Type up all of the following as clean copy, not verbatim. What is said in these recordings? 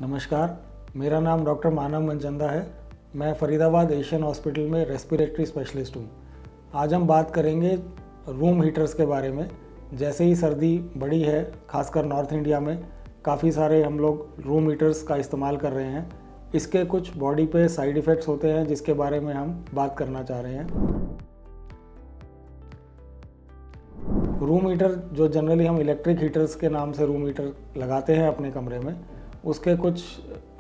नमस्कार, मेरा नाम डॉक्टर मानव मनचंदा है। मैं फरीदाबाद एशियन हॉस्पिटल में रेस्पिरेटरी स्पेशलिस्ट हूँ। आज हम बात करेंगे रूम हीटर्स के बारे में। जैसे ही सर्दी बढ़ी है, खासकर नॉर्थ इंडिया में काफ़ी सारे हम लोग रूम हीटर्स का इस्तेमाल कर रहे हैं। इसके कुछ बॉडी पे साइड इफ़ेक्ट्स होते हैं जिसके बारे में हम बात करना चाह रहे हैं। रूम हीटर जो जनरली हम इलेक्ट्रिक हीटर्स के नाम से रूम हीटर लगाते हैं अपने कमरे में, उसके कुछ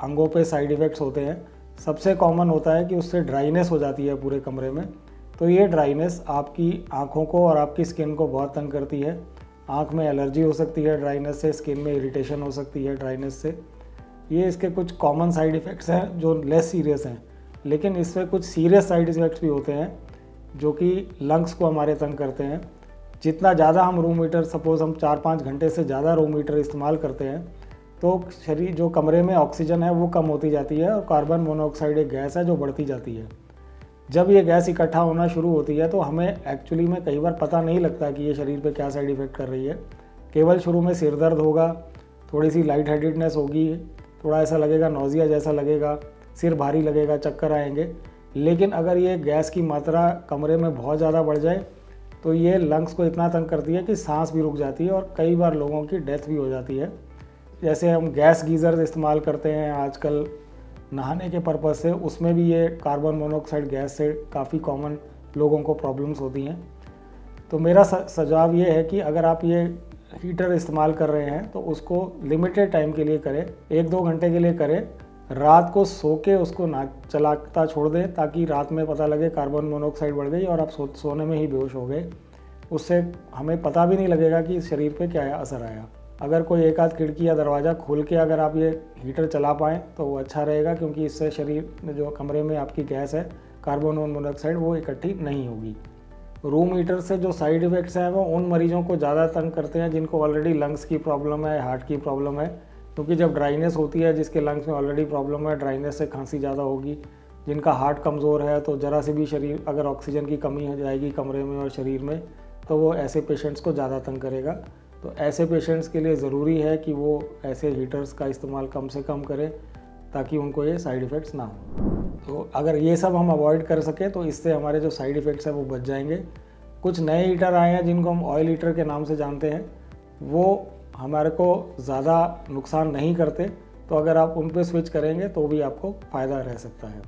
अंगों पे साइड इफ़ेक्ट्स होते हैं। सबसे कॉमन होता है कि उससे ड्राइनेस हो जाती है पूरे कमरे में। तो ये ड्राइनेस आपकी आँखों को और आपकी स्किन को बहुत तंग करती है। आँख में एलर्जी हो सकती है ड्राइनेस से, स्किन में इरिटेशन हो सकती है ड्राइनेस से। ये इसके कुछ कॉमन साइड इफ़ेक्ट्स हैं जो लेस सीरियस हैं, लेकिन इससे कुछ सीरियस साइड इफ़ेक्ट्स भी होते हैं जो कि लंग्स को हमारे तंग करते हैं। जितना ज़्यादा हम रूम हीटर, सपोज़ हम 4-5 घंटे से ज़्यादा रूम हीटर इस्तेमाल करते हैं तो शरीर जो कमरे में ऑक्सीजन है वो कम होती जाती है और कार्बन मोनोऑक्साइड एक गैस है जो बढ़ती जाती है। जब ये गैस इकट्ठा होना शुरू होती है तो हमें एक्चुअली में कई बार पता नहीं लगता कि ये शरीर पे क्या साइड इफ़ेक्ट कर रही है। केवल शुरू में सिर दर्द होगा, थोड़ी सी लाइट हेडेडनेस होगी, थोड़ा ऐसा लगेगा नौजिया जैसा लगेगा, सिर भारी लगेगा, चक्कर आएंगे। लेकिन अगर ये गैस की मात्रा कमरे में बहुत ज़्यादा बढ़ जाए तो ये लंग्स को इतना तंग करती है कि सांस भी रुक जाती है और कई बार लोगों की डेथ भी हो जाती है। जैसे हम गैस गीज़र इस्तेमाल करते हैं आजकल नहाने के पर्पज़ से, उसमें भी ये कार्बन मोनोऑक्साइड गैस से काफ़ी कॉमन लोगों को प्रॉब्लम्स होती हैं। तो मेरा सुझाव ये है कि अगर आप ये हीटर इस्तेमाल कर रहे हैं तो उसको लिमिटेड टाइम के लिए करें, 1-2 घंटे के लिए करें। रात को सो के उसको ना चलाता छोड़ दें ताकि रात में पता लगे कार्बन मोनोऑक्साइड बढ़ गई और आप सोने में ही बेहोश हो गए। उससे हमें पता भी नहीं लगेगा कि शरीर पे क्या असर आया। अगर कोई एक आध खिड़की या दरवाज़ा खोल के अगर आप ये हीटर चला पाएँ तो वो अच्छा रहेगा, क्योंकि इससे शरीर में जो कमरे में आपकी गैस है कार्बन मोनोऑक्साइड वो इकट्ठी नहीं होगी। रूम हीटर से जो साइड इफ़ेक्ट्स हैं वो उन मरीजों को ज़्यादा तंग करते हैं जिनको ऑलरेडी लंग्स की प्रॉब्लम है, हार्ट की प्रॉब्लम है। क्योंकि जब ड्राइनेस होती है, जिसके लंग्स में ऑलरेडी प्रॉब्लम है, ड्राइनेस से खांसी ज़्यादा होगी। जिनका हार्ट कमज़ोर है तो ज़रा सी भी शरीर अगर ऑक्सीजन की कमी हो जाएगी कमरे में और शरीर में तो वो ऐसे पेशेंट्स को ज़्यादा तंग करेगा। तो ऐसे पेशेंट्स के लिए ज़रूरी है कि वो ऐसे हीटर्स का इस्तेमाल कम से कम करें ताकि उनको ये साइड इफ़ेक्ट्स ना हो। तो अगर ये सब हम अवॉइड कर सकें तो इससे हमारे जो साइड इफ़ेक्ट्स हैं वो बच जाएंगे। कुछ नए हीटर आए हैं जिनको हम ऑयल हीटर के नाम से जानते हैं, वो हमारे को ज़्यादा नुकसान नहीं करते। तो अगर आप उन पे स्विच करेंगे तो भी आपको फ़ायदा रह सकता है।